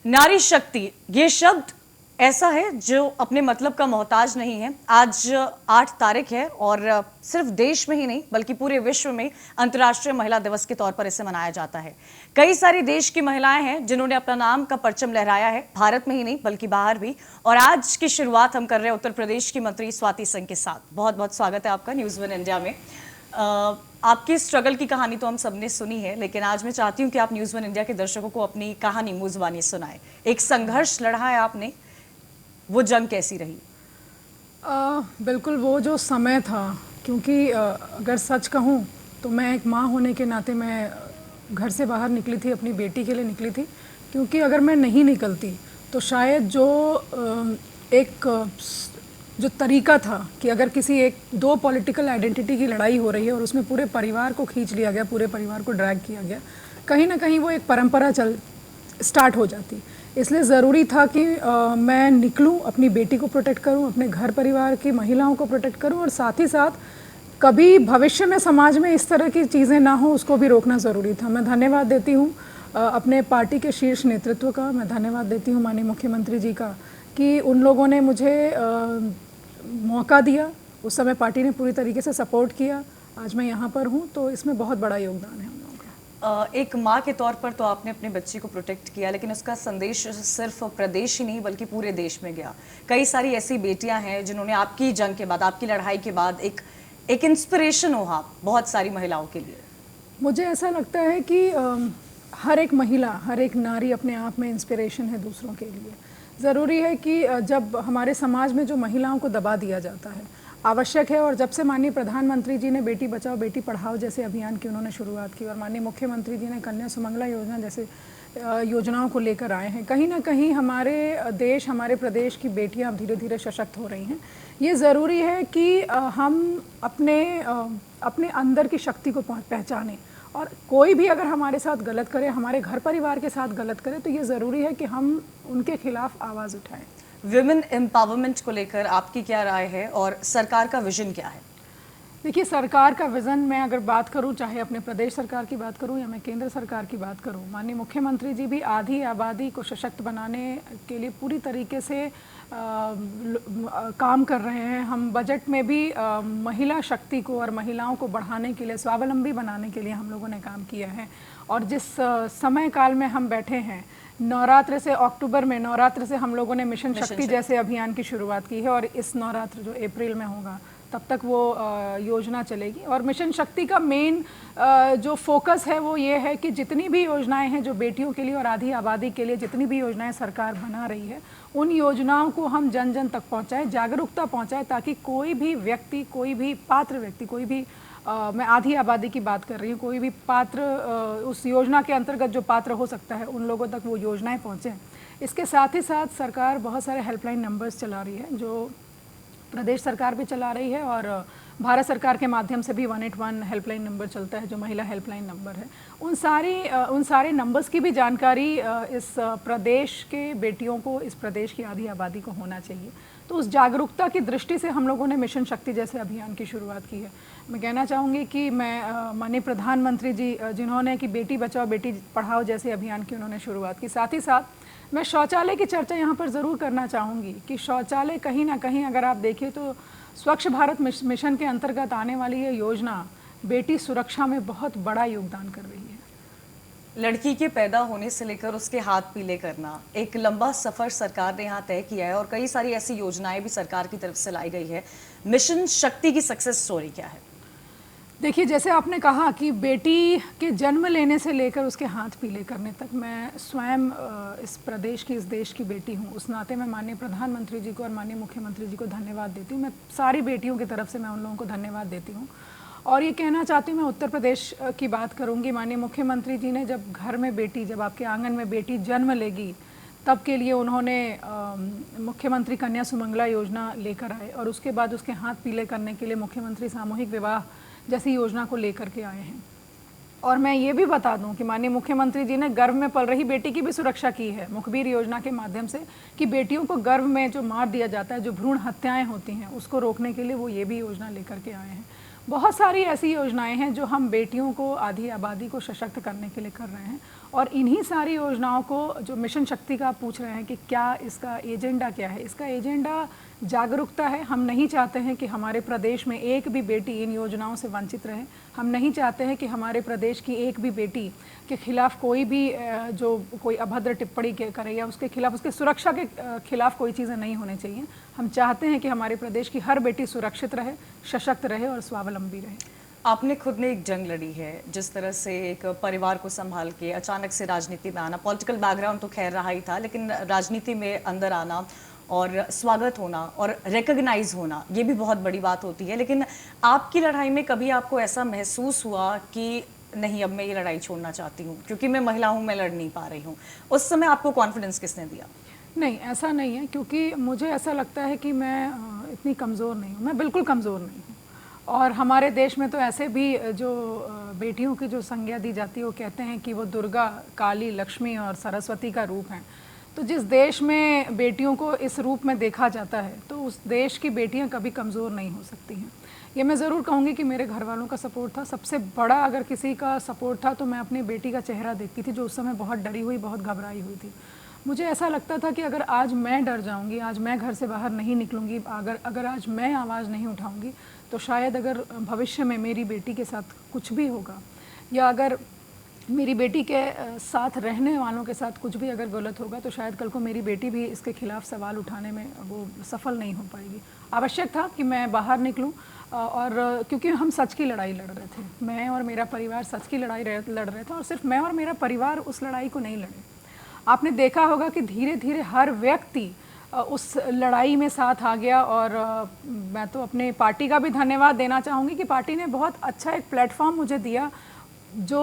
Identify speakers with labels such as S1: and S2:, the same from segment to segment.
S1: नारी शक्ति ये शब्द ऐसा है जो अपने मतलब का मोहताज नहीं है। आज 8 तारीख है और सिर्फ देश में ही नहीं बल्कि पूरे विश्व में अंतर्राष्ट्रीय महिला दिवस के तौर पर इसे मनाया जाता है। कई सारी देश की महिलाएं हैं जिन्होंने अपना नाम का परचम लहराया है, भारत में ही नहीं बल्कि बाहर भी। और आज की शुरुआत हम कर रहे हैं उत्तर प्रदेश की मंत्री स्वाति सिंह के साथ। बहुत बहुत स्वागत है आपका न्यूज़ वन इंडिया में। आपकी स्ट्रगल की कहानी तो हम सबने सुनी है, लेकिन आज मैं चाहती हूँ कि आप न्यूज़ वन इंडिया के दर्शकों को अपनी कहानी मुंह ज़ुबानी सुनाएं। एक संघर्ष लड़ा है आपने, वो जंग कैसी रही?
S2: बिल्कुल वो जो समय था, क्योंकि अगर सच कहूँ तो मैं एक माँ होने के नाते मैं घर से बाहर निकली थी, अपनी बेटी के लिए निकली थी। क्योंकि अगर मैं नहीं निकलती तो शायद जो तरीका था कि अगर किसी एक दो पॉलिटिकल आइडेंटिटी की लड़ाई हो रही है और उसमें पूरे परिवार को खींच लिया गया, पूरे परिवार को ड्रैग किया गया, कहीं ना कहीं वो एक परंपरा स्टार्ट हो जाती। इसलिए ज़रूरी था कि मैं निकलूं, अपनी बेटी को प्रोटेक्ट करूं, अपने घर परिवार की महिलाओं को प्रोटेक्ट करूं और साथ ही साथ कभी भविष्य में समाज में इस तरह की चीज़ें ना हो उसको भी रोकना ज़रूरी था। मैं धन्यवाद देती हूं अपने पार्टी के शीर्ष नेतृत्व का, मैं धन्यवाद देती हूं माननीय मुख्यमंत्री जी का कि उन लोगों ने मुझे मौका दिया। उस समय पार्टी ने पूरी तरीके से सपोर्ट किया। आज मैं यहाँ पर हूँ तो इसमें बहुत बड़ा योगदान है।
S1: एक माँ के तौर पर तो आपने अपने बच्ची को प्रोटेक्ट किया, लेकिन उसका संदेश सिर्फ प्रदेश ही नहीं बल्कि पूरे देश में गया। कई सारी ऐसी बेटियां हैं जिन्होंने आपकी जंग के बाद, आपकी लड़ाई के बाद एक इंस्पिरेशन हो आप बहुत सारी महिलाओं के लिए।
S2: मुझे ऐसा लगता है कि हर एक महिला, हर एक नारी अपने आप में इंस्पिरेशन है दूसरों के लिए। ज़रूरी है कि जब हमारे समाज में जो महिलाओं को दबा दिया जाता है, आवश्यक है। और जब से माननीय प्रधानमंत्री जी ने बेटी बचाओ बेटी पढ़ाओ जैसे अभियान की उन्होंने शुरुआत की और माननीय मुख्यमंत्री जी ने कन्या सुमंगला योजना जैसे योजनाओं को लेकर आए हैं, कहीं ना कहीं हमारे देश, हमारे प्रदेश की बेटियां अब धीरे धीरे सशक्त हो रही हैं। ये ज़रूरी है कि हम अपने अंदर की शक्ति को पहचानें और कोई भी अगर हमारे साथ गलत करे, हमारे घर परिवार के साथ गलत करे, तो ये ज़रूरी है कि हम उनके खिलाफ आवाज़ उठाएं।
S1: विमेन एम्पावरमेंट को लेकर आपकी क्या राय है और सरकार का विजन क्या है?
S2: देखिए, सरकार का विज़न मैं अगर बात करूं, चाहे अपने प्रदेश सरकार की बात करूं या मैं केंद्र सरकार की बात करूं, माननीय मुख्यमंत्री जी भी आधी आबादी को सशक्त बनाने के लिए पूरी तरीके से काम कर रहे हैं। हम बजट में भी महिला शक्ति को और महिलाओं को बढ़ाने के लिए, स्वावलंबी बनाने के लिए हम लोगों ने काम किया है। और जिस समय काल में हम बैठे हैं, नवरात्र से, अक्टूबर में नवरात्र से हम लोगों ने मिशन शक्ति जैसे अभियान की शुरुआत की है और इस नवरात्र जो अप्रैल में होगा तब तक वो योजना चलेगी। और मिशन शक्ति का मेन जो फोकस है वो ये है कि जितनी भी योजनाएं हैं जो बेटियों के लिए और आधी आबादी के लिए, जितनी भी योजनाएं सरकार बना रही है, उन योजनाओं को हम जन जन तक पहुंचाएं, जागरूकता पहुंचाएं, ताकि कोई भी व्यक्ति, कोई भी पात्र व्यक्ति, कोई भी मैं आधी आबादी की बात कर रही हूँ, कोई भी पात्र उस योजना के अंतर्गत जो पात्र हो सकता है, उन लोगों तक वो योजनाएं पहुँचें। इसके साथ ही साथ सरकार बहुत सारे हेल्पलाइन नंबर्स चला रही है, जो प्रदेश सरकार भी चला रही है और भारत सरकार के माध्यम से भी 181 हेल्पलाइन नंबर चलता है, जो महिला हेल्पलाइन नंबर है। उन सारे नंबर्स की भी जानकारी इस प्रदेश के बेटियों को, इस प्रदेश की आधी आबादी को होना चाहिए। तो उस जागरूकता की दृष्टि से हम लोगों ने मिशन शक्ति जैसे अभियान की शुरुआत की है। मैं कहना चाहूँगी कि मैं माननीय प्रधानमंत्री जी जिन्होंने कि बेटी बचाओ बेटी पढ़ाओ जैसे अभियान की उन्होंने शुरुआत की, साथ ही साथ मैं शौचालय की चर्चा यहाँ पर ज़रूर करना चाहूँगी कि शौचालय कहीं ना कहीं अगर आप देखिए तो स्वच्छ भारत मिशन के अंतर्गत आने वाली ये योजना बेटी सुरक्षा में बहुत बड़ा योगदान कर रही है।
S1: लड़की के पैदा होने से लेकर उसके हाथ पीले करना, एक लंबा सफर सरकार ने यहाँ तय किया है और कई सारी ऐसी योजनाएं भी सरकार की तरफ से लाई गई है। मिशन शक्ति की सक्सेस स्टोरी क्या है?
S2: देखिए, जैसे आपने कहा कि बेटी के जन्म लेने से लेकर उसके हाथ पीले करने तक, मैं स्वयं इस प्रदेश की, इस देश की बेटी हूँ। उस नाते मैं माननीय प्रधानमंत्री जी को और माननीय मुख्यमंत्री जी को धन्यवाद देती हूँ। मैं सारी बेटियों की तरफ से मैं उन लोगों को धन्यवाद देती हूँ और ये कहना चाहती हूँ, मैं उत्तर प्रदेश की बात करूँगी। माननीय मुख्यमंत्री जी ने जब घर में बेटी, जब आपके आंगन में बेटी जन्म लेगी, तब के लिए उन्होंने मुख्यमंत्री कन्या सुमंगला योजना लेकर आए और उसके बाद उसके हाथ पीले करने के लिए मुख्यमंत्री सामूहिक विवाह जैसी योजना को लेकर के आए हैं। और मैं ये भी बता दूं कि माननीय मुख्यमंत्री जी ने गर्भ में पल रही बेटी की भी सुरक्षा की है मुखबिर योजना के माध्यम से, कि बेटियों को गर्भ में जो मार दिया जाता है, जो भ्रूण हत्याएं होती हैं, उसको रोकने के लिए वो ये भी योजना लेकर के आए हैं। बहुत सारी ऐसी योजनाएं हैं जो हम बेटियों को, आधी आबादी को सशक्त करने के लिए कर रहे हैं और इन्हीं सारी योजनाओं को, जो मिशन शक्ति का आप पूछ रहे हैं कि क्या इसका एजेंडा क्या है, इसका एजेंडा जागरूकता है। हम नहीं चाहते हैं कि हमारे प्रदेश में एक भी बेटी इन योजनाओं से वंचित रहे। हम नहीं चाहते हैं कि हमारे प्रदेश की एक भी बेटी के खिलाफ कोई भी जो कोई अभद्र टिप्पणी करे या उसके खिलाफ, उसके सुरक्षा के खिलाफ कोई चीज़ें नहीं होनी चाहिए। हम चाहते हैं कि हमारे प्रदेश की हर बेटी सुरक्षित रहे, सशक्त रहे और स्वावलंबी रहे।
S1: आपने खुद ने एक जंग लड़ी है, जिस तरह से एक परिवार को संभाल के अचानक से राजनीति में आना, पॉलिटिकल बैकग्राउंड तो खैर रहा ही था, लेकिन राजनीति में अंदर आना और स्वागत होना और रिकॉग्नाइज होना, ये भी बहुत बड़ी बात होती है। लेकिन आपकी लड़ाई में कभी आपको ऐसा महसूस हुआ कि नहीं, अब मैं ये लड़ाई छोड़ना चाहती हूँ क्योंकि मैं महिला हूँ, मैं लड़ नहीं पा रही हूँ? उस समय आपको कॉन्फिडेंस किसने दिया?
S2: नहीं, ऐसा नहीं है, क्योंकि मुझे ऐसा लगता है कि मैं इतनी कमज़ोर नहीं हूँ, मैं बिल्कुल कमज़ोर नहीं हूँ। और हमारे देश में तो ऐसे भी जो बेटियों की जो संज्ञा दी जाती है, वो कहते हैं कि वो दुर्गा, काली, लक्ष्मी और सरस्वती का रूप हैं। तो जिस देश में बेटियों को इस रूप में देखा जाता है, तो उस देश की बेटियां कभी कमज़ोर नहीं हो सकती हैं। ये मैं ज़रूर कहूँगी कि मेरे घर वालों का सपोर्ट था। सबसे बड़ा अगर किसी का सपोर्ट था तो मैं अपनी बेटी का चेहरा देखती थी, जो उस समय बहुत डरी हुई, बहुत घबराई हुई थी। मुझे ऐसा लगता था कि अगर आज मैं डर जाऊंगी, आज मैं घर से बाहर नहीं निकलूंगी, अगर आज मैं आवाज़ नहीं उठाऊंगी, तो शायद अगर भविष्य में मेरी बेटी के साथ कुछ भी होगा, या अगर मेरी बेटी के साथ रहने वालों के साथ कुछ भी अगर गलत होगा, तो शायद कल को मेरी बेटी भी इसके खिलाफ सवाल उठाने में वो सफल नहीं हो पाएगी। आवश्यक था कि मैं बाहर निकलूं, और क्योंकि हम सच की लड़ाई लड़ रहे थे, मैं और मेरा परिवार सच की लड़ाई लड़ रहे थे, और सिर्फ मैं और मेरा परिवार उस लड़ाई को नहीं लड़े। आपने देखा होगा कि धीरे धीरे हर व्यक्ति उस लड़ाई में साथ आ गया। और मैं तो अपने पार्टी का भी धन्यवाद देना चाहूँगी कि पार्टी ने बहुत अच्छा एक प्लेटफॉर्म मुझे दिया। जो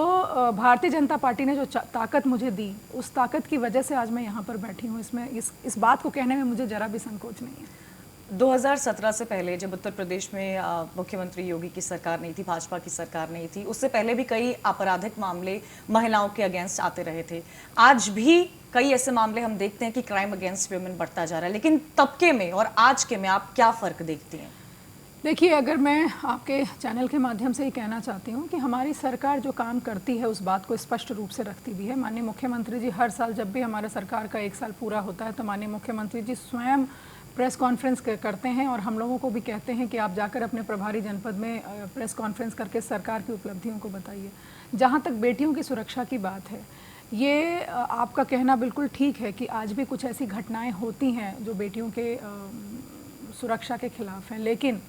S2: भारतीय जनता पार्टी ने जो ताकत मुझे दी, उस ताकत की वजह से आज मैं यहाँ पर बैठी हूँ। इसमें इस बात को कहने में मुझे ज़रा भी संकोच नहीं है।
S1: 2017 से पहले जब उत्तर प्रदेश में मुख्यमंत्री योगी की सरकार नहीं थी, भाजपा की सरकार नहीं थी, उससे पहले भी कई आपराधिक मामले महिलाओं के अगेंस्ट आते रहे थे। आज भी कई ऐसे मामले हम देखते हैं कि क्राइम अगेंस्ट वुमेन बढ़ता जा रहा है, लेकिन तब के में और आज के में आप क्या फ़र्क देखती हैं?
S2: देखिए, अगर मैं आपके चैनल के माध्यम से ही कहना चाहती हूँ कि हमारी सरकार जो काम करती है, उस बात को स्पष्ट रूप से रखती भी है। माननीय मुख्यमंत्री जी हर साल जब भी हमारे सरकार का 1 साल पूरा होता है, तो माननीय मुख्यमंत्री जी स्वयं प्रेस कॉन्फ्रेंस करते हैं, और हम लोगों को भी कहते हैं कि आप जाकर अपने प्रभारी जनपद में प्रेस कॉन्फ्रेंस करके सरकार की उपलब्धियों को बताइए। जहाँ तक बेटियों की सुरक्षा की बात है, ये आपका कहना बिल्कुल ठीक है कि आज भी कुछ ऐसी घटनाएं होती हैं जो बेटियों के सुरक्षा के खिलाफ हैं। लेकिन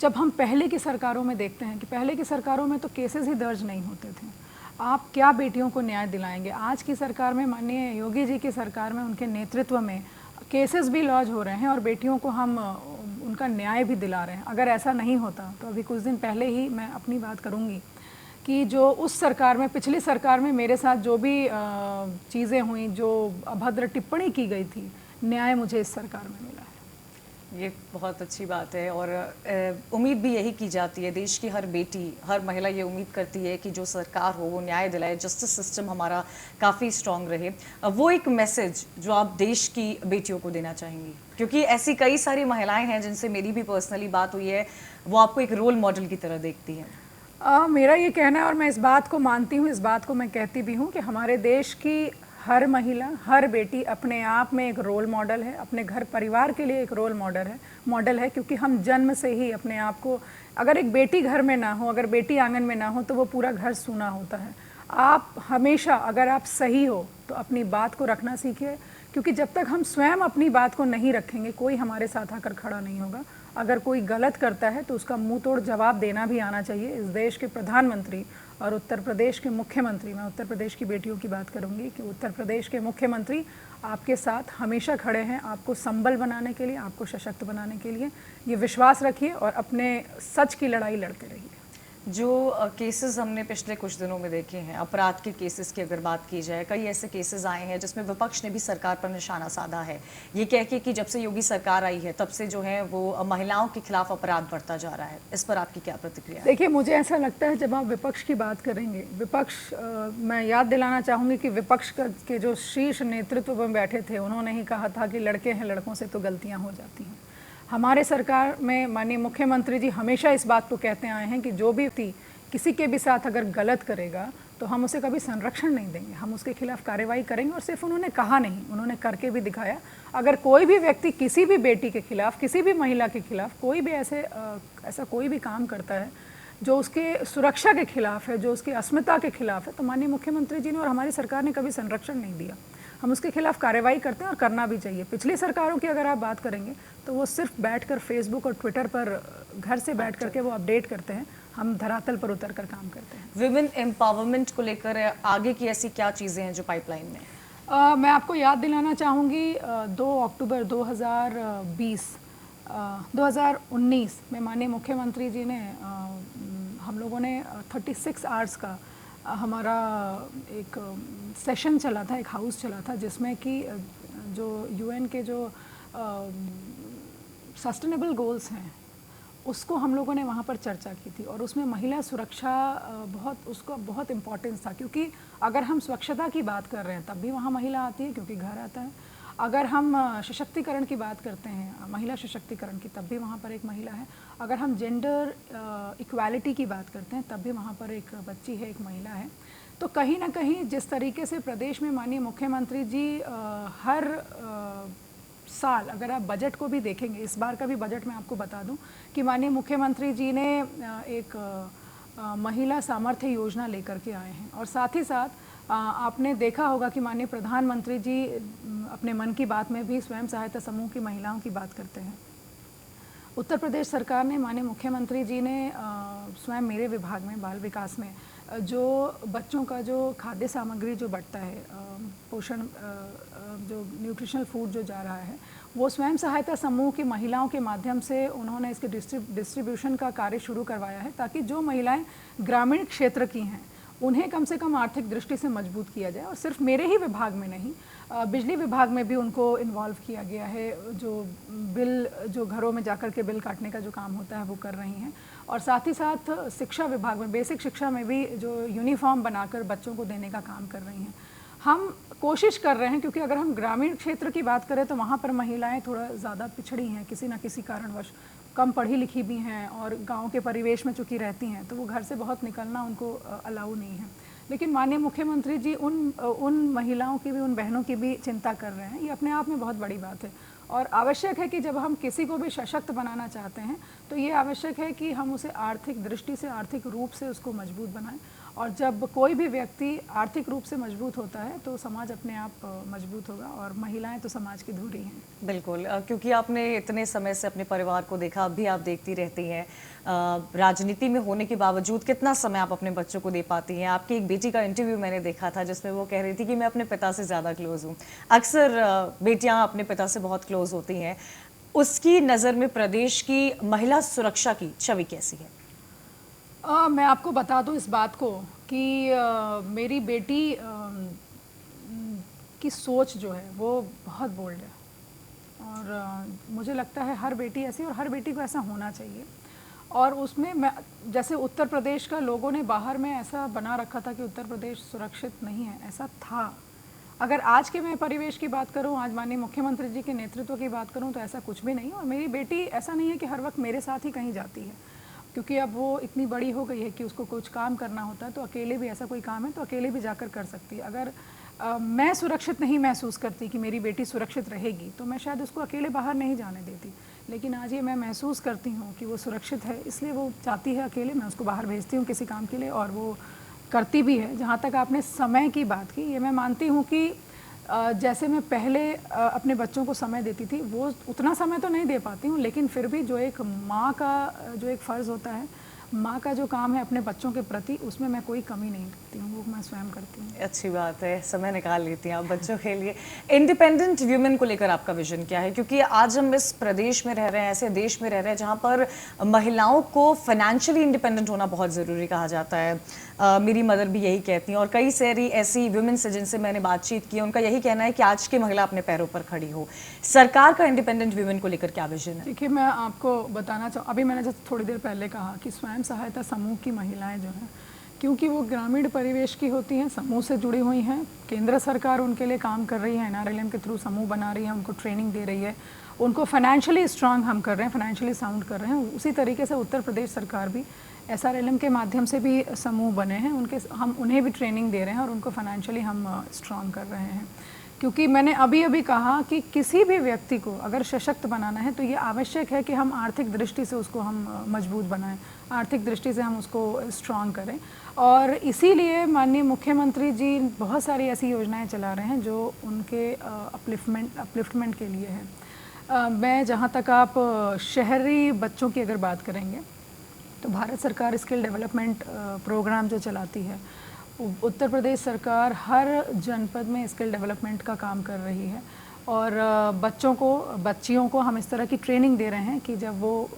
S2: जब हम पहले की सरकारों में देखते हैं कि पहले की सरकारों में तो केसेस ही दर्ज नहीं होते थे, आप क्या बेटियों को न्याय दिलाएंगे? आज की सरकार में, माननीय योगी जी की सरकार में, उनके नेतृत्व में केसेस भी लॉन्च हो रहे हैं और बेटियों को हम उनका न्याय भी दिला रहे हैं। अगर ऐसा नहीं होता तो अभी कुछ दिन पहले ही मैं अपनी बात करूंगी कि जो उस सरकार में, पिछली सरकार में मेरे साथ जो भी चीज़ें हुई, जो अभद्र टिप्पणी की गई थी, न्याय मुझे इस सरकार में मिला है।
S1: ये बहुत अच्छी बात है, और उम्मीद भी यही की जाती है। देश की हर बेटी, हर महिला ये उम्मीद करती है कि जो सरकार हो वो न्याय दिलाए, जस्टिस सिस्टम हमारा काफ़ी स्ट्रांग रहे। वो एक मैसेज जो आप देश की बेटियों को देना चाहेंगी, क्योंकि ऐसी कई सारी महिलाएं हैं जिनसे मेरी भी पर्सनली बात हुई है, वो आपको एक रोल मॉडल की तरह देखती हैं।
S2: मेरा ये कहना है, और मैं इस बात को मानती हूँ, इस बात को मैं कहती भी हूँ कि हमारे देश की हर महिला, हर बेटी अपने आप में एक रोल मॉडल है, अपने घर परिवार के लिए एक रोल मॉडल है, क्योंकि हम जन्म से ही अपने आप को, अगर एक बेटी घर में ना हो, अगर बेटी आंगन में ना हो, तो वो पूरा घर सूना होता है। आप हमेशा, अगर आप सही हो तो अपनी बात को रखना सीखिए, क्योंकि जब तक हम स्वयं अपनी बात को नहीं रखेंगे, कोई हमारे साथ आकर खड़ा नहीं होगा। अगर कोई गलत करता है तो उसका मुंह तोड़ जवाब देना भी आना चाहिए। इस देश के प्रधानमंत्री और उत्तर प्रदेश के मुख्यमंत्री, मैं उत्तर प्रदेश की बेटियों की बात करूंगी कि उत्तर प्रदेश के मुख्यमंत्री आपके साथ हमेशा खड़े हैं, आपको संबल बनाने के लिए, आपको सशक्त बनाने के लिए। ये विश्वास रखिए और अपने सच की लड़ाई लड़ते रहिए।
S1: जो केसेस हमने पिछले कुछ दिनों में देखे हैं, अपराध के केसेस की अगर बात की जाए, कई ऐसे केसेस आए हैं जिसमें विपक्ष ने भी सरकार पर निशाना साधा है, ये कह के कि जब से योगी सरकार आई है तब से जो है वो महिलाओं के खिलाफ अपराध बढ़ता जा रहा है। इस पर आपकी क्या प्रतिक्रिया है?
S2: देखिए, मुझे ऐसा लगता है, जब आप विपक्ष की बात करेंगे, मैं याद दिलाना चाहूँगी कि विपक्ष के जो शीर्ष नेतृत्व में बैठे थे, उन्होंने ही कहा था कि लड़के हैं, लड़कों से तो गलतियाँ हो जाती हैं। हमारे सरकार में माननीय मुख्यमंत्री जी हमेशा इस बात को कहते आए हैं कि जो भी व्यक्ति किसी के भी साथ अगर गलत करेगा तो हम उसे कभी संरक्षण नहीं देंगे, हम उसके खिलाफ कार्रवाई करेंगे। और सिर्फ उन्होंने कहा नहीं, उन्होंने करके भी दिखाया। अगर कोई भी व्यक्ति किसी भी बेटी के खिलाफ, किसी भी महिला के खिलाफ कोई भी ऐसा कोई भी काम करता है जो उसके सुरक्षा के खिलाफ है, जो उसकी अस्मिता के खिलाफ है, तो माननीय मुख्यमंत्री जी ने और हमारी सरकार ने कभी संरक्षण नहीं दिया। हम उसके खिलाफ कार्रवाई करते हैं और करना भी चाहिए। पिछली सरकारों की अगर आप बात करेंगे तो वो सिर्फ बैठकर फेसबुक और ट्विटर पर घर से बैठ करके वो अपडेट करते हैं, हम धरातल पर उतर कर काम करते हैं।
S1: विमेन एम्पावरमेंट को लेकर आगे की ऐसी क्या चीज़ें हैं जो पाइपलाइन में?
S2: मैं आपको याद दिलाना चाहूँगी 2 अक्टूबर 2019 में माननीय मुख्यमंत्री जी ने हम लोगों ने 36 आवर्स का हमारा एक सेशन चला था, एक हाउस चला था, जिसमें कि जो यूएन के जो सस्टेनेबल गोल्स हैं उसको हम लोगों ने वहाँ पर चर्चा की थी। और उसमें महिला सुरक्षा उसको बहुत इम्पोर्टेंस था, क्योंकि अगर हम स्वच्छता की बात कर रहे हैं तब भी वहाँ महिला आती है, क्योंकि घर आता है। अगर हम सशक्तिकरण की बात करते हैं, महिला सशक्तिकरण की, तब भी वहाँ पर एक महिला है। अगर हम जेंडर इक्वालिटी की बात करते हैं तब भी वहाँ पर एक बच्ची है, एक महिला है। तो कहीं ना कहीं जिस तरीके से प्रदेश में माननीय मुख्यमंत्री जी हर साल, अगर आप बजट को भी देखेंगे, इस बार का भी बजट मैं आपको बता दूं कि माननीय मुख्यमंत्री जी ने एक महिला सामर्थ्य योजना लेकर के आए हैं। और साथ ही साथ आपने देखा होगा कि माननीय प्रधानमंत्री जी अपने मन की बात में भी स्वयं सहायता समूह की महिलाओं की बात करते हैं। उत्तर प्रदेश सरकार ने, माननीय मुख्यमंत्री जी ने स्वयं मेरे विभाग में बाल विकास में जो बच्चों का जो खाद्य सामग्री जो बंटता है, पोषण जो न्यूट्रिशनल फूड जो जा रहा है, वो स्वयं सहायता समूह की महिलाओं के माध्यम से उन्होंने इसके डिस्ट्रीब्यूशन का कार्य शुरू करवाया है, ताकि जो महिलाएं ग्रामीण क्षेत्र की हैं उन्हें कम से कम आर्थिक दृष्टि से मजबूत किया जाए। और सिर्फ मेरे ही विभाग में नहीं, बिजली विभाग में भी उनको इन्वॉल्व किया गया है। जो बिल, जो घरों में जाकर के बिल काटने का जो काम होता है वो कर रही हैं। और साथ ही साथ शिक्षा विभाग में, बेसिक शिक्षा में भी जो यूनिफॉर्म बनाकर बच्चों को देने का काम कर रही हैं। हम कोशिश कर रहे हैं, क्योंकि अगर हम ग्रामीण क्षेत्र की बात करें तो वहाँ पर महिलाएं थोड़ा ज़्यादा पिछड़ी हैं, किसी न किसी कारणवश कम पढ़ी लिखी भी हैं, और गांव के परिवेश में चूँकि रहती हैं तो वो घर से बहुत निकलना उनको अलाउ नहीं है। लेकिन माननीय मुख्यमंत्री जी उन महिलाओं की भी, उन बहनों की भी चिंता कर रहे हैं। ये अपने आप में बहुत बड़ी बात है और आवश्यक है कि जब हम किसी को भी सशक्त बनाना चाहते हैं तो ये आवश्यक है कि हम उसे आर्थिक दृष्टि से, आर्थिक रूप से उसको मजबूत बनाएं। और जब कोई भी व्यक्ति आर्थिक रूप से मजबूत होता है तो समाज अपने आप मजबूत होगा, और महिलाएं तो समाज की धुरी हैं।
S1: बिल्कुल, क्योंकि आपने इतने समय से अपने परिवार को देखा, अब भी आप देखती रहती हैं, राजनीति में होने के बावजूद कितना समय आप अपने बच्चों को दे पाती हैं। आपकी एक बेटी का इंटरव्यू मैंने देखा था जिसमें वो कह रही थी कि मैं अपने पिता से ज़्यादा क्लोज हूँ। अक्सर बेटियाँ अपने पिता से बहुत क्लोज होती हैं। उसकी नज़र में प्रदेश की महिला सुरक्षा की छवि कैसी है?
S2: मैं आपको बता दूं इस बात को कि मेरी बेटी की सोच जो है वो बहुत बोल्ड है, और मुझे लगता है हर बेटी ऐसी, और हर बेटी को ऐसा होना चाहिए। और उसमें मैं, जैसे उत्तर प्रदेश का लोगों ने बाहर में ऐसा बना रखा था कि उत्तर प्रदेश सुरक्षित नहीं है, ऐसा था। अगर आज के मैं परिवेश की बात करूं, आज माननीय मुख्यमंत्री जी के नेतृत्व की बात करूं, तो ऐसा कुछ भी नहीं। और मेरी बेटी ऐसा नहीं है कि हर वक्त मेरे साथ ही कहीं जाती है, क्योंकि अब वो इतनी बड़ी हो गई है कि उसको कुछ काम करना होता है तो अकेले भी, ऐसा कोई काम है तो अकेले भी जाकर कर सकती है। अगर मैं सुरक्षित नहीं महसूस करती कि मेरी बेटी सुरक्षित रहेगी तो मैं शायद उसको अकेले बाहर नहीं जाने देती। लेकिन आज ये मैं महसूस करती हूँ कि वो सुरक्षित है, इसलिए वो चाहती है अकेले, मैं उसको बाहर भेजती हूँ किसी काम के लिए, और वो करती भी है। जहाँ तक आपने समय की बात की, ये मैं मानती हूँ कि जैसे मैं पहले अपने बच्चों को समय देती थी, वो उतना समय तो नहीं दे पाती हूँ, लेकिन फिर भी जो एक माँ का जो एक फ़र्ज़ होता है, माँ का जो काम है अपने बच्चों के प्रति, उसमें मैं कोई कमी नहीं करती हूँ, वो मैं स्वयं करती हूँ।
S1: अच्छी बात है, समय निकाल लेती हैं आप बच्चों के लिए। इंडिपेंडेंट वुमेन को लेकर आपका विजन क्या है? क्योंकि आज हम इस प्रदेश में रह रहे हैं, ऐसे देश में रह रहे हैं जहाँ पर महिलाओं को फाइनेंशियली इंडिपेंडेंट होना बहुत ज़रूरी कहा जाता है। मेरी मदर भी यही कहती हैं, और कई सारी ऐसी वुमेन से जिनसे मैंने बातचीत की, उनका यही कहना है कि आज की महिला अपने पैरों पर खड़ी हो। सरकार का इंडिपेंडेंट वुमेन को लेकर क्या विजन है?
S2: देखिए, मैं आपको बताना चाहूँ, अभी मैंने जैसे थोड़ी देर पहले कहा कि स्वयं सहायता समूह की महिलाएं जो हैं, क्योंकि वो ग्रामीण परिवेश की होती हैं, समूह से जुड़ी हुई हैं, केंद्र सरकार उनके लिए काम कर रही है, NRLM के थ्रू समूह बना रही है, उनको ट्रेनिंग दे रही है, उनको फाइनेंशियली स्ट्रांग हम कर रहे हैं, फाइनेंशियली साउंड कर रहे हैं। उसी तरीके से उत्तर प्रदेश सरकार भी SRLM के माध्यम से भी समूह बने हैं, हम उन्हें भी ट्रेनिंग दे रहे हैं और उनको फाइनेंशियली हम स्ट्रॉन्ग कर रहे हैं। क्योंकि मैंने अभी अभी कहा कि किसी भी व्यक्ति को अगर सशक्त बनाना है तो ये आवश्यक है कि हम आर्थिक दृष्टि से उसको हम मजबूत बनाएं, आर्थिक दृष्टि से हम उसको स्ट्रॉन्ग करें। और इसीलिए माननीय मुख्यमंत्री जी बहुत सारी ऐसी योजनाएं चला रहे हैं जो उनके अपलिफ्टमेंट के लिए है। मैं जहाँ तक आप शहरी बच्चों की अगर बात करेंगे तो भारत सरकार स्किल डेवलपमेंट प्रोग्राम जो चलाती है, उत्तर प्रदेश सरकार हर जनपद में स्किल डेवलपमेंट का काम कर रही है। और बच्चियों को हम इस तरह की ट्रेनिंग दे रहे हैं कि जब वो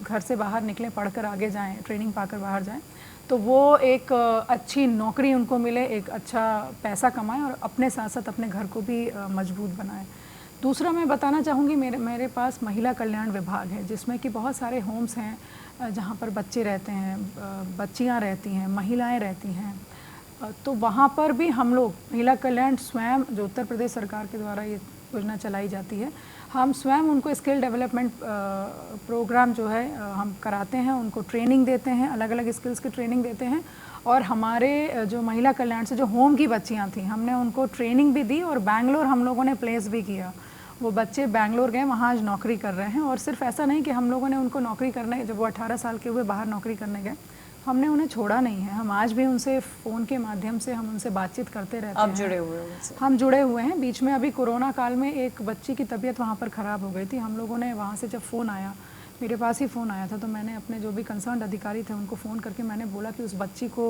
S2: घर से बाहर निकलें, पढ़कर आगे जाएं, ट्रेनिंग पाकर बाहर जाएं, तो वो एक अच्छी नौकरी उनको मिले, एक अच्छा पैसा कमाएं और अपने साथ साथ अपने घर को भी मजबूत बनाएं। दूसरा मैं बताना चाहूँगी, मेरे पास महिला कल्याण विभाग है जिसमें कि बहुत सारे होम्स हैं जहाँ पर बच्चे रहते हैं, बच्चियाँ रहती हैं, महिलाएं रहती हैं। तो वहाँ पर भी हम लोग महिला कल्याण स्वयं, जो उत्तर प्रदेश सरकार के द्वारा ये योजना चलाई जाती है, हम स्वयं उनको स्किल डेवलपमेंट प्रोग्राम जो है हम कराते हैं, उनको ट्रेनिंग देते हैं, अलग अलग स्किल्स की ट्रेनिंग देते हैं। और हमारे जो महिला कल्याण से जो होम की बच्चियाँ थीं, हमने उनको ट्रेनिंग भी दी और बैंगलोर हम लोगों ने प्लेस भी किया। वो बच्चे बैंगलोर गए, वहाँ आज नौकरी कर रहे हैं। और सिर्फ ऐसा नहीं कि हम लोगों ने उनको नौकरी करने, जब वो 18 साल के हुए बाहर नौकरी करने गए, हमने उन्हें छोड़ा नहीं है। हम आज भी उनसे फ़ोन के माध्यम से हम उनसे बातचीत करते रहते हैं।
S1: आप जुड़े हुए हैं उनसे?
S2: हम जुड़े हुए हैं। बीच में अभी कोरोना काल में एक बच्ची की तबीयत वहाँ पर ख़राब हो गई थी। हम लोगों ने वहाँ से जब फ़ोन आया, मेरे पास ही फ़ोन आया था, तो मैंने अपने जो भी कंसर्न अधिकारी थे उनको फ़ोन करके मैंने बोला कि उस बच्ची को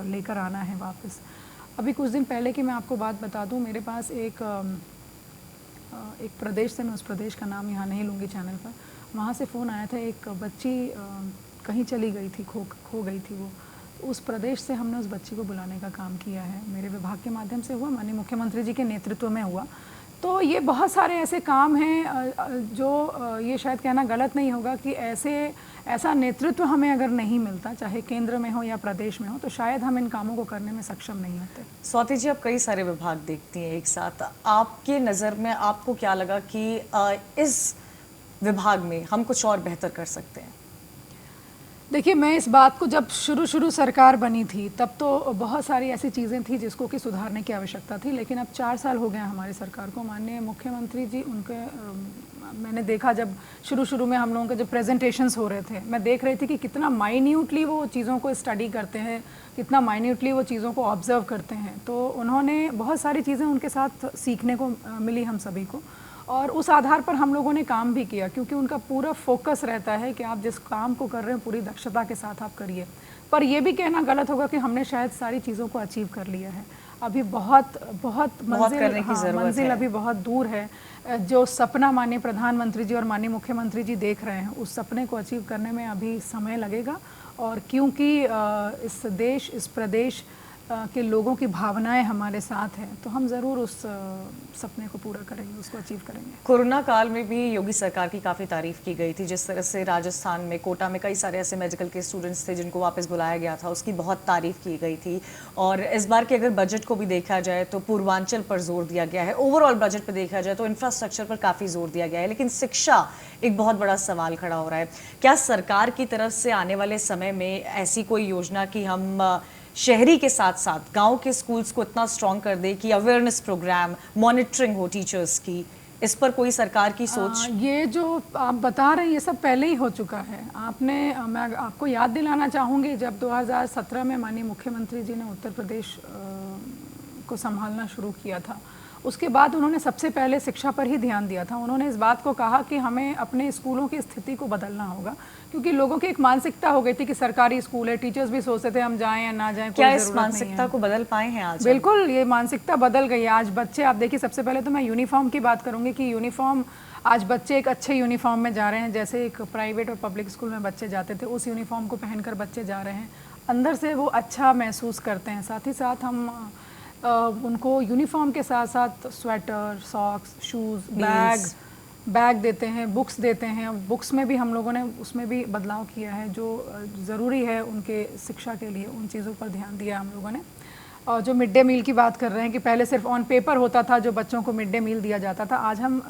S2: लेकर आना है वापस। अभी कुछ दिन पहले की मैं आपको बात बता दूँ, मेरे पास एक प्रदेश से, मैं उस प्रदेश का नाम यहाँ नहीं लूँगी चैनल पर, वहाँ से फ़ोन आया था। एक बच्ची कहीं चली गई थी, खो गई थी वो। उस प्रदेश से हमने उस बच्ची को बुलाने का काम किया है, मेरे विभाग के माध्यम से हुआ, माननीय मुख्यमंत्री जी के नेतृत्व में हुआ। तो ये बहुत सारे ऐसे काम हैं जो ये शायद कहना गलत नहीं होगा कि ऐसा नेतृत्व हमें अगर नहीं मिलता, चाहे केंद्र में हो या प्रदेश में हो, तो शायद हम इन कामों को करने में सक्षम नहीं होते।
S1: स्वाति जी, आप कई सारे विभाग देखती हैं एक साथ, आपके नज़र में आपको क्या लगा कि इस विभाग में हम कुछ और बेहतर कर सकते हैं?
S2: देखिए, मैं इस बात को, जब शुरू सरकार बनी थी तब तो बहुत सारी ऐसी चीज़ें थी जिसको कि सुधारने की आवश्यकता थी, लेकिन अब 4 साल हो गए हैं हमारी सरकार को। माननीय मुख्यमंत्री जी, उनके मैंने देखा जब शुरू में हम लोगों के जब प्रेजेंटेशंस हो रहे थे, मैं देख रही थी कि कितना माइन्यूटली वो चीज़ों को स्टडी करते हैं, कितना माइन्यूटली वो चीज़ों को ऑब्जर्व करते हैं। तो उन्होंने बहुत सारी चीज़ें उनके साथ सीखने को मिली हम सभी को, और उस आधार पर हम लोगों ने काम भी किया, क्योंकि उनका पूरा फोकस रहता है कि आप जिस काम को कर रहे हैं पूरी दक्षता के साथ आप करिए। पर यह भी कहना गलत होगा कि हमने शायद सारी चीज़ों को अचीव कर लिया है। अभी बहुत मंजिल अभी बहुत दूर है। जो सपना माननीय प्रधानमंत्री जी और माननीय मुख्यमंत्री जी देख रहे हैं, उस सपने को अचीव करने में अभी समय लगेगा। और क्योंकि इस देश, इस प्रदेश के लोगों की भावनाएं हमारे साथ हैं, तो हम ज़रूर उस सपने को पूरा करेंगे, उसको अचीव करेंगे।
S1: कोरोना काल में भी योगी सरकार की काफ़ी तारीफ की गई थी, जिस तरह से राजस्थान में कोटा में कई सारे ऐसे मेडिकल के स्टूडेंट्स थे जिनको वापस बुलाया गया था, उसकी बहुत तारीफ की गई थी। और इस बार के अगर बजट को भी देखा जाए तो पूर्वांचल पर जोर दिया गया है, ओवरऑल बजट पर देखा जाए तो इंफ्रास्ट्रक्चर पर काफ़ी जोर दिया गया है, लेकिन शिक्षा एक बहुत बड़ा सवाल खड़ा हो रहा है। क्या सरकार की तरफ से आने वाले समय में ऐसी कोई योजना कि हम शहरी के साथ साथ गांव के स्कूल्स को इतना स्ट्रॉन्ग कर दे कि अवेयरनेस प्रोग्राम, मॉनिटरिंग हो टीचर्स की, इस पर कोई सरकार की सोच?
S2: ये जो आप बता रहे हैं ये सब पहले ही हो चुका है। मैं आपको याद दिलाना चाहूँगी, जब 2017 में माननीय मुख्यमंत्री जी ने उत्तर प्रदेश को संभालना शुरू किया था, उसके बाद उन्होंने सबसे पहले शिक्षा पर ही ध्यान दिया था। उन्होंने इस बात को कहा कि हमें अपने स्कूलों की स्थिति को बदलना होगा, क्योंकि लोगों की एक मानसिकता हो गई थी कि सरकारी स्कूल है, टीचर्स भी सोचते थे हम जाएं या ना जाएं,
S1: क्या इस मानसिकता को बदल पाए हैं आज?
S2: बिल्कुल, ये मानसिकता बदल गई है। आज बच्चे, आप देखिए, सबसे पहले तो मैं यूनिफॉर्म की बात करूंगी कि यूनिफॉर्म, आज बच्चे एक अच्छे यूनिफॉर्म में जा रहे हैं। जैसे एक प्राइवेट और पब्लिक स्कूल में बच्चे जाते थे, उस यूनिफॉर्म को पहनकर बच्चे जा रहे हैं, अंदर से वो अच्छा महसूस करते हैं। साथ ही साथ हम उनको यूनिफॉर्म के साथ साथ स्वेटर, सॉक्स, शूज़, बैग देते हैं, बुक्स देते हैं। बुक्स में भी हम लोगों ने उसमें भी बदलाव किया है, जो ज़रूरी है उनके शिक्षा के लिए, उन चीज़ों पर ध्यान दिया हम लोगों ने। और जो मिड डे मील की बात कर रहे हैं कि पहले सिर्फ ऑन पेपर होता था जो बच्चों को मिड डे मील दिया जाता था, आज हम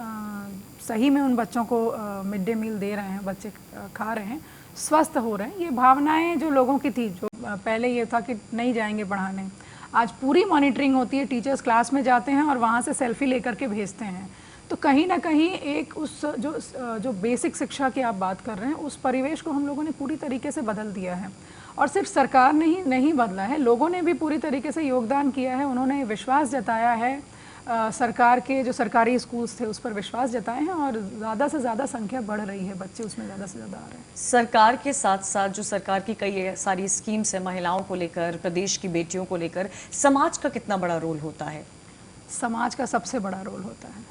S2: सही में उन बच्चों को मिड डे मील दे रहे हैं, बच्चे खा रहे हैं। स्वस्थ हो रहे हैं। ये भावनाएं जो लोगों की थी, जो पहले ये था कि नहीं जाएंगे पढ़ाने, आज पूरी मॉनिटरिंग होती है, टीचर्स क्लास में जाते हैं और वहाँ से सेल्फी लेकर के भेजते हैं। तो कहीं ना कहीं एक उस जो बेसिक शिक्षा की आप बात कर रहे हैं, उस परिवेश को हम लोगों ने पूरी तरीके से बदल दिया है। और सिर्फ सरकार ने ही नहीं बदला है, लोगों ने भी पूरी तरीके से योगदान किया है। उन्होंने विश्वास जताया है, सरकार के जो सरकारी स्कूल्स थे उस पर विश्वास जताए हैं और ज़्यादा से ज़्यादा संख्या बढ़ रही है, बच्चे उसमें ज़्यादा से ज़्यादा आ रहे हैं।
S1: सरकार के साथ साथ जो सरकार की कई सारी स्कीम्स है महिलाओं को लेकर, प्रदेश की बेटियों को लेकर, समाज का कितना बड़ा रोल होता है?
S2: समाज का सबसे बड़ा रोल होता है।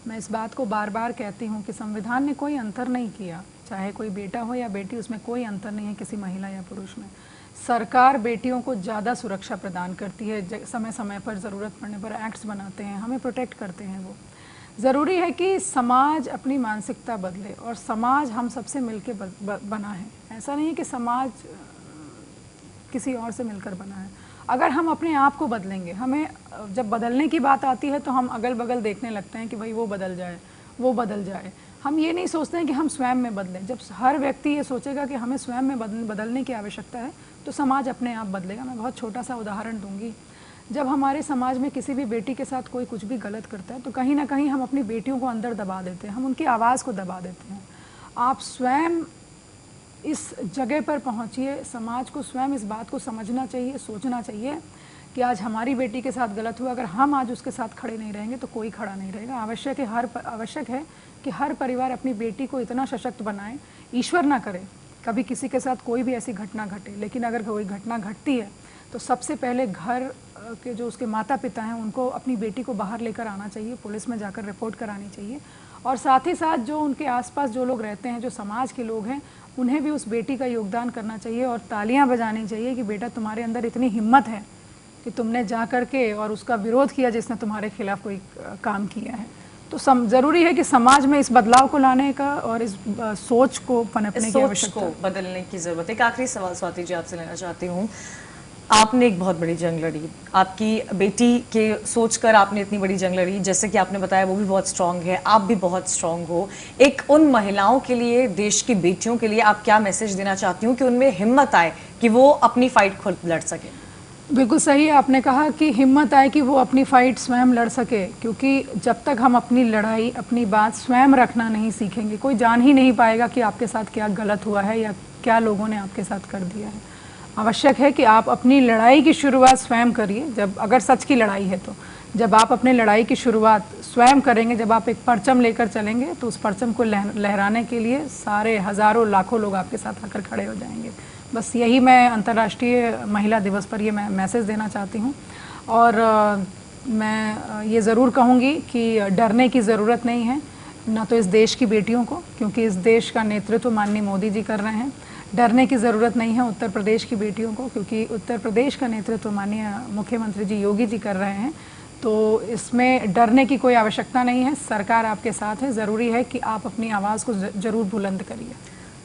S2: मैं इस बात को बार बार कहती हूँ कि संविधान ने कोई अंतर नहीं किया, चाहे कोई बेटा हो या बेटी, उसमें कोई अंतर नहीं है किसी महिला या पुरुष में। सरकार बेटियों को ज़्यादा सुरक्षा प्रदान करती है, समय समय पर ज़रूरत पड़ने पर एक्ट्स बनाते हैं, हमें प्रोटेक्ट करते हैं वो। ज़रूरी है कि समाज अपनी मानसिकता बदले और समाज हम सबसे मिलके बना है। ऐसा नहीं है कि समाज किसी और से मिलकर बना है। अगर हम अपने आप को बदलेंगे, हमें जब बदलने की बात आती है तो हम अगल बगल देखने लगते हैं कि भाई वो बदल जाए, वो बदल जाए। हम ये नहीं सोचते हैं कि हम स्वयं में बदलें। जब हर व्यक्ति ये सोचेगा कि हमें स्वयं में बदलने की आवश्यकता है तो समाज अपने आप बदलेगा। मैं बहुत छोटा सा उदाहरण दूंगी। जब हमारे समाज में किसी भी बेटी के साथ कोई कुछ भी गलत करता है तो कहीं ना कहीं हम अपनी बेटियों को अंदर दबा देते हैं, हम उनकी आवाज़ को दबा देते हैं। आप स्वयं इस जगह पर पहुंचिए, समाज को स्वयं इस बात को समझना चाहिए, सोचना चाहिए कि आज हमारी बेटी के साथ गलत हुआ, अगर हम आज उसके साथ खड़े नहीं रहेंगे तो कोई खड़ा नहीं रहेगा। आवश्यक है कि हर परिवार अपनी बेटी को इतना सशक्त बनाए, ईश्वर ना करे कभी किसी के साथ कोई भी ऐसी घटना घटे, लेकिन अगर कोई घटना घटती है तो सबसे पहले घर के जो उसके माता पिता हैं उनको अपनी बेटी को बाहर लेकर आना चाहिए, पुलिस में जाकर रिपोर्ट करानी चाहिए। और साथ ही साथ जो उनके आसपास जो लोग रहते हैं, जो समाज के लोग हैं, उन्हें भी उस बेटी का योगदान करना चाहिए और तालियां बजानी चाहिए कि बेटा तुम्हारे अंदर इतनी हिम्मत है कि तुमने जा कर के और उसका विरोध किया जिसने तुम्हारे खिलाफ कोई काम किया है। तो ज़रूरी है कि समाज में इस बदलाव को लाने का और इस सोच को पनपने की आवश्यकता है,
S1: बदलने की जरूरत है। एक आखिरी सवाल स्वाति जी आपसे लेना चाहती हूँ। आपने एक बहुत बड़ी जंग लड़ी, आपकी बेटी के सोचकर आपने इतनी बड़ी जंग लड़ी, जैसे कि आपने बताया वो भी बहुत स्ट्रांग है, आप भी बहुत स्ट्रांग हो। एक उन महिलाओं के लिए, देश की बेटियों के लिए आप क्या मैसेज देना चाहती हूँ कि उनमें हिम्मत आए कि वो अपनी फाइट खुद लड़ सके?
S2: बिल्कुल सही आपने कहा कि हिम्मत आए कि वो अपनी फाइट स्वयं लड़ सके, क्योंकि जब तक हम अपनी लड़ाई, अपनी बात स्वयं रखना नहीं सीखेंगे, कोई जान ही नहीं पाएगा कि आपके साथ क्या गलत हुआ है या क्या लोगों ने आपके साथ कर दिया है। आवश्यक है कि आप अपनी लड़ाई की शुरुआत स्वयं करिए। जब अगर सच की लड़ाई है तो जब आप अपनी लड़ाई की शुरुआत स्वयं करेंगे, जब आप एक परचम लेकर चलेंगे तो उस परचम को लहराने के लिए सारे हज़ारों लाखों लोग आपके साथ आकर खड़े हो जाएंगे। बस यही मैं अंतर्राष्ट्रीय महिला दिवस पर ये मैं मैसेज देना चाहती हूँ। और मैं ये ज़रूर कहूँगी कि डरने की ज़रूरत नहीं है, ना तो इस देश की बेटियों को, क्योंकि इस देश का नेतृत्व माननीय मोदी जी कर रहे हैं। डरने की ज़रूरत नहीं है उत्तर प्रदेश की बेटियों को, क्योंकि उत्तर प्रदेश का नेतृत्व माननीय मुख्यमंत्री जी योगी जी कर रहे हैं। तो इसमें डरने की कोई आवश्यकता नहीं है, सरकार आपके साथ है। ज़रूरी है कि आप अपनी आवाज़ को ज़रूर बुलंद करिए।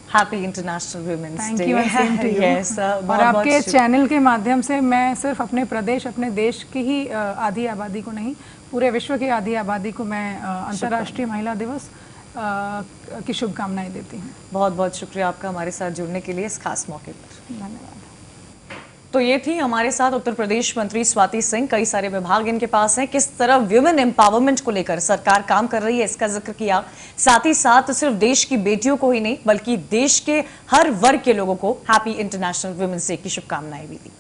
S1: Happy international women's day.
S2: Thank you same to you. और आपके चैनल के माध्यम से मैं सिर्फ अपने प्रदेश, अपने देश की ही आधी आबादी को नहीं, पूरे विश्व की आधी आबादी को मैं अंतर्राष्ट्रीय महिला दिवस की शुभकामनाएं देती हूँ।
S1: बहुत बहुत शुक्रिया आपका हमारे साथ जुड़ने के लिए इस खास मौके पर।
S2: धन्यवाद।
S1: तो ये थी हमारे साथ उत्तर प्रदेश मंत्री स्वाति सिंह। कई सारे विभाग इनके पास हैं, किस तरह वुमेन एम्पावरमेंट को लेकर सरकार काम कर रही है इसका जिक्र किया। साथ ही साथ सिर्फ देश की बेटियों को ही नहीं बल्कि देश के हर वर्ग के लोगों को हैप्पी इंटरनेशनल वुमेन्स डे की शुभकामनाएं भी दी।